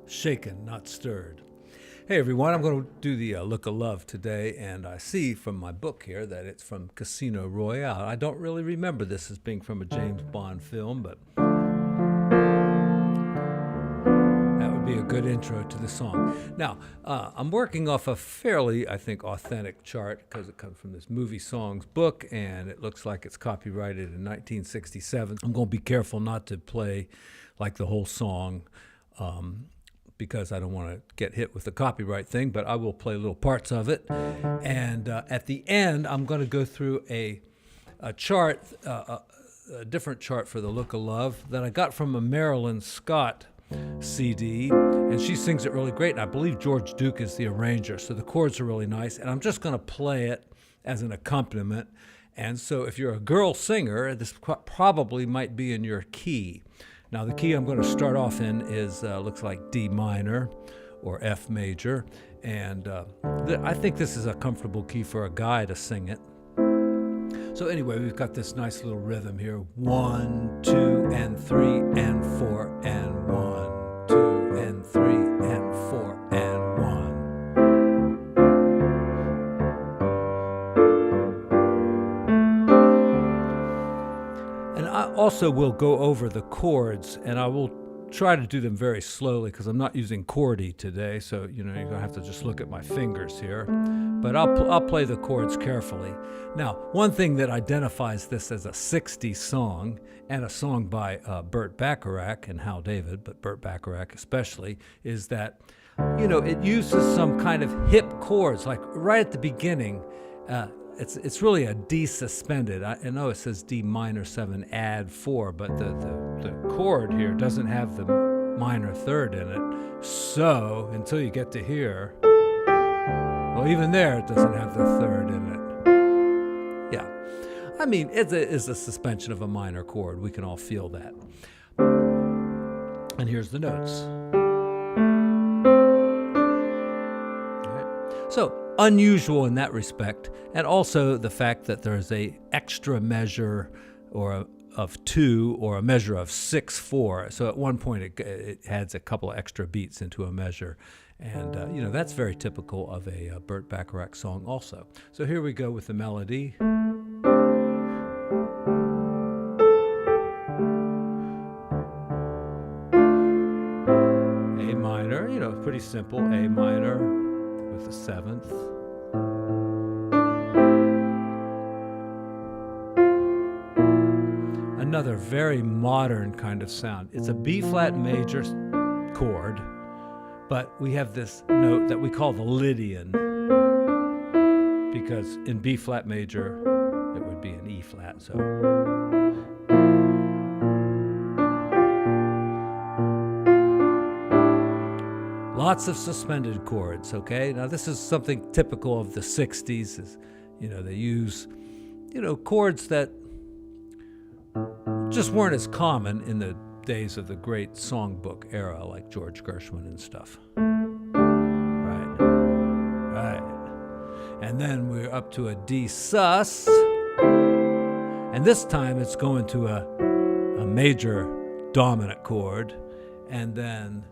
shaken, not stirred. Hey everyone, I'm going to do the Look of Love today, and I see from my book here that it's from Casino Royale. I don't really remember this as being from a James Bond film, but that would be a good intro to the song. Now, I'm working off a fairly, I think, authentic chart because it comes from this Movie Songs book, and it looks like it's copyrighted in 1967. I'm going to be careful not to play like the whole song, because I don't want to get hit with the copyright thing, but I will play little parts of it. And at the end, I'm going to go through a chart, a different chart for the Look of Love that I got from a Marilyn Scott CD, and she sings it really great. And I believe George Duke is the arranger, so the chords are really nice. And I'm just going to play it as an accompaniment. And so if you're a girl singer, this probably might be in your key. Now, the key I'm going to start off in is, looks like D minor or F major. And I think this is a comfortable key for a guy to sing it. So anyway, we've got this nice little rhythm here. 1, 2, and 3, and 4, and 1, 2, and 3, and 4, and 1. I also will go over the chords, and I will try to do them very slowly because I'm not using chordy today, so you're going to have to just look at my fingers here. But I'll play the chords carefully. Now, one thing that identifies this as a 60s song, and a song by Burt Bacharach and Hal David, but Burt Bacharach especially, is that it uses some kind of hip chords, like right at the beginning. It's really a D suspended. I know it says D minor 7 add 4, but the chord here doesn't have the minor third in it. So until you get to here, well, even there it doesn't have the third in it. Yeah, I mean it's a suspension of a minor chord. We can all feel that. And here's the notes. All right. So unusual in that respect, and also the fact that there's a extra measure of 2 or a measure of 6/4. So at one point it adds a couple of extra beats into a measure, and that's very typical of a Burt Bacharach song also. So here we go with the melody. A minor, pretty simple. A minor with the 7th. Another very modern kind of sound. It's a B flat major chord, but we have this note that we call the Lydian, because in B flat major it would be an E flat. So lots of suspended chords, okay? Now this is something typical of the 60s. They use, chords that just weren't as common in the days of the great songbook era, like George Gershwin and stuff. Right. And then we're up to a D sus, and this time it's going to a major dominant chord, and then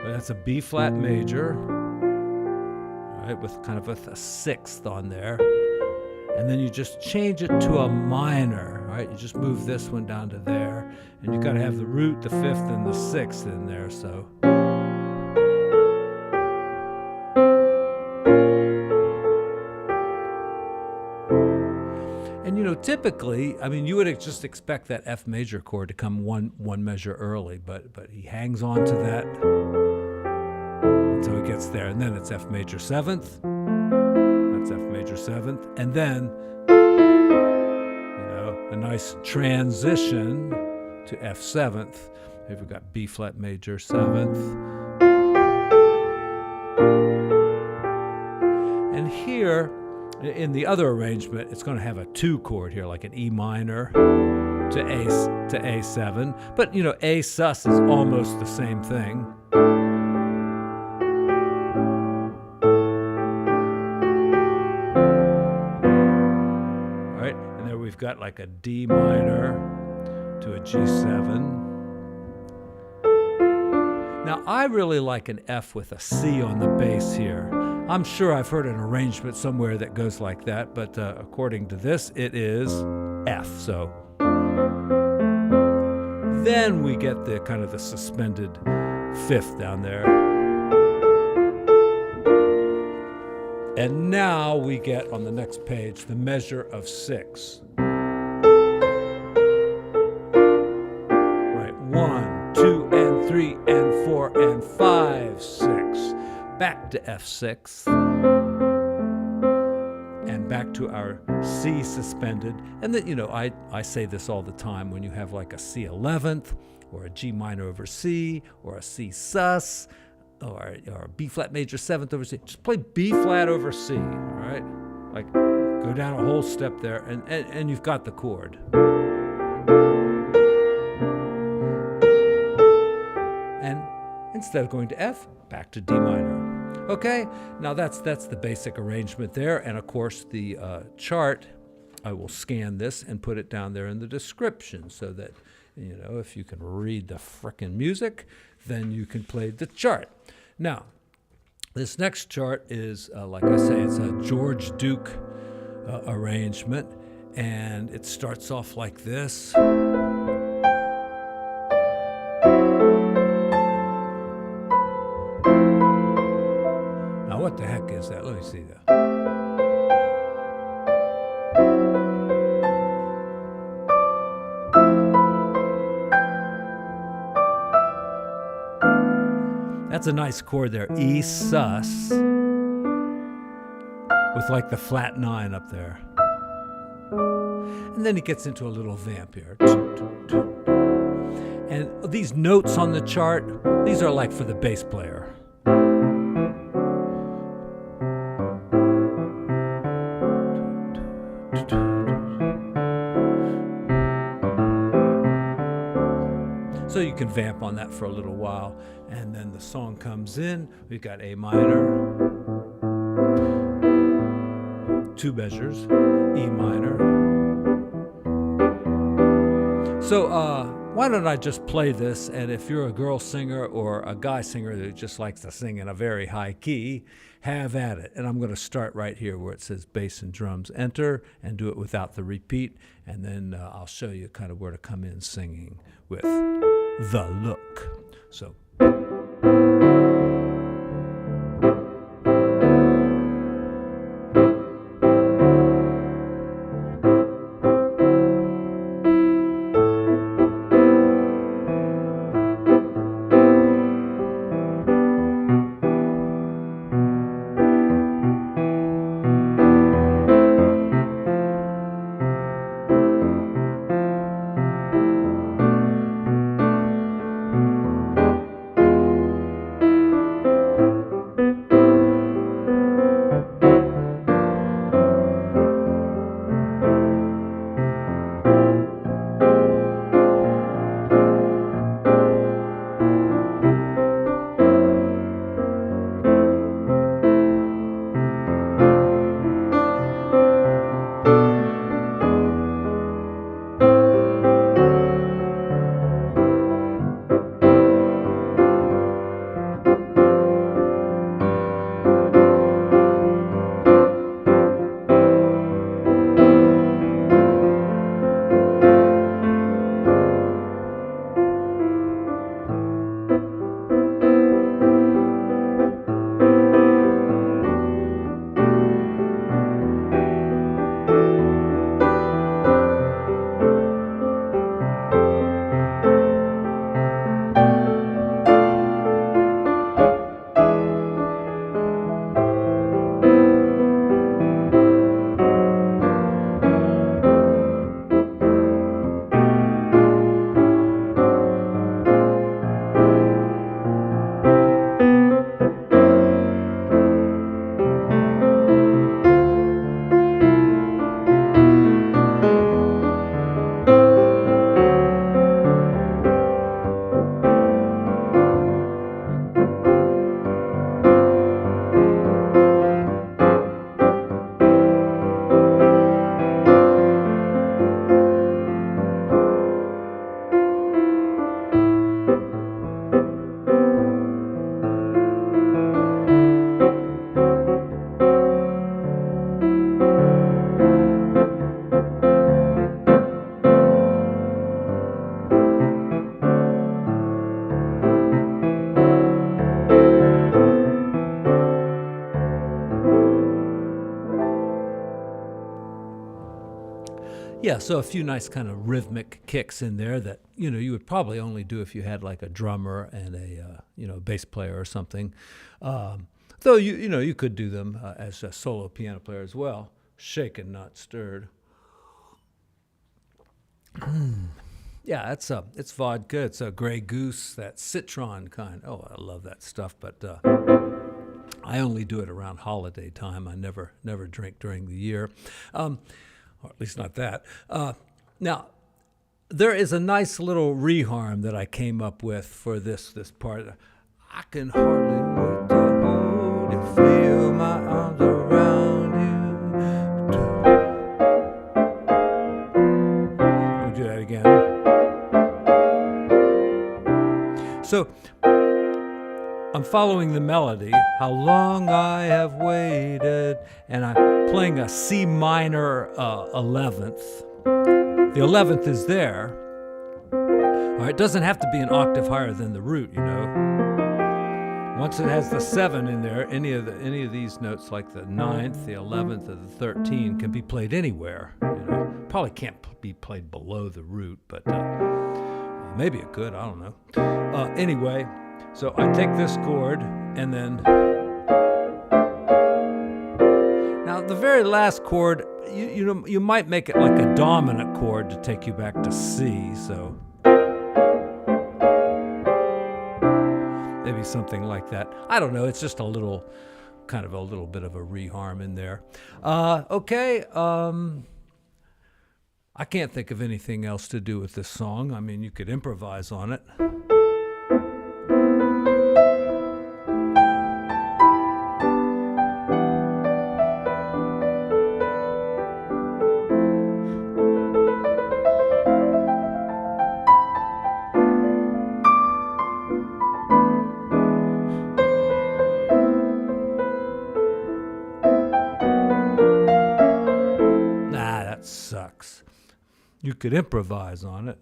that's a B flat major, right, with kind of a 6th on there. And then you just change it to a minor, right? You just move this one down to there, and you got to have the root, the 5th, and the 6th in there. So, and typically, I mean, you would just expect that F major chord to come one measure early, but he hangs on to that until he gets there, and then it's F major 7th. F major 7th, and then a nice transition to F 7th. Here we've got B flat major 7th, and here in the other arrangement it's going to have a 2 chord here, like an E minor to A7, but A sus is almost the same thing. We've got like a D minor to a G7, Now, I really like an F with a C on the bass here. I'm sure I've heard an arrangement somewhere that goes like that, but according to this, it is F. So then we get the kind of the suspended fifth down there. And now we get on the next page the measure of 6. Right, 1, 2, and 3, and 4, and 5, 6. Back to F6. And back to our C suspended. And then, I say this all the time when you have like a C 11th, or a G minor over C, or a C sus, or a B flat major 7th over C. Just play B flat over C, all right? Like, go down a whole step there, and you've got the chord. And instead of going to F, back to D minor. Okay, now that's the basic arrangement there, and of course the chart, I will scan this and put it down there in the description so that, if you can read the frickin' music, then you can play the chart. Now, this next chart is, like I say, it's a George Duke arrangement, and it starts off like this. Now, what the heck is that? Let me see that. That's a nice chord there, E sus, with like the flat 9 up there. And then it gets into a little vamp here. And these notes on the chart, these are like for the bass player. So you can vamp on that for a little while, and then the song comes in. We've got A minor, 2 measures, E minor. So why don't I just play this, and if you're a girl singer or a guy singer that just likes to sing in a very high key, have at it. And I'm going to start right here where it says bass and drums enter, and do it without the repeat, and then I'll show you kind of where to come in singing with the look. So. Yeah, so a few nice kind of rhythmic kicks in there that, you would probably only do if you had like a drummer and a, bass player or something. Though, you could do them as a solo piano player as well. Shaken, not stirred. Yeah, it's vodka. It's a Grey Goose, that citron kind. Oh, I love that stuff, but I only do it around holiday time. I never drink during the year. Or at least not that. Now, there is a nice little reharm that I came up with for this part. I can hardly wait to hold you, feel my arms around you. Let me do that again. So, I'm following the melody, how long I have waited, and I'm playing a C minor 11th. The 11th is there. All right, it doesn't have to be an octave higher than the root, Once it has the 7 in there, any of these notes, like the 9th, the 11th, or the 13, can be played anywhere. Probably can't be played below the root, but maybe it could. I don't know. Anyway. So I take this chord, and then now the very last chord, you might make it like a dominant chord to take you back to C. So maybe something like that. I don't know. It's just a little bit of a reharm in there. Okay. I can't think of anything else to do with this song. I mean, you could improvise on it. Sucks. You could improvise on it.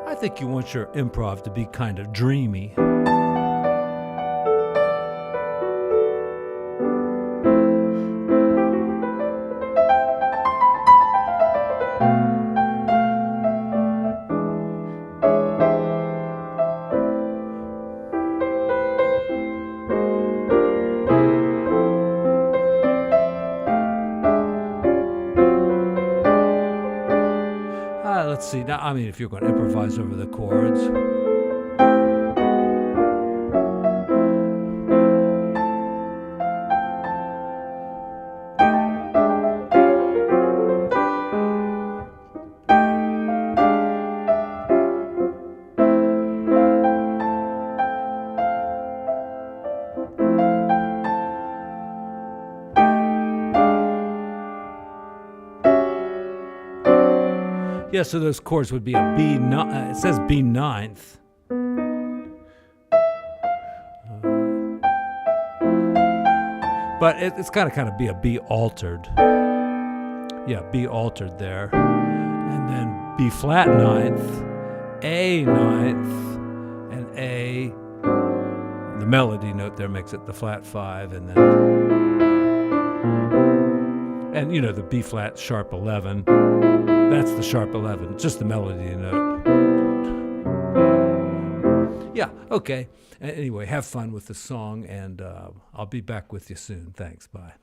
I think you want your improv to be kind of dreamy. Let's see. Now, I mean, if you're going to improvise over the chords. Yeah, so those chords would be a B. It says B ninth. But it's got to kind of be a B altered. Yeah, B altered there. And then B flat ninth, A ninth, and A. The melody note there makes it the flat 5, and then. And the B flat sharp 11. That's the sharp 11, just the melody note. Yeah, okay. Anyway, have fun with the song, and I'll be back with you soon. Thanks, bye.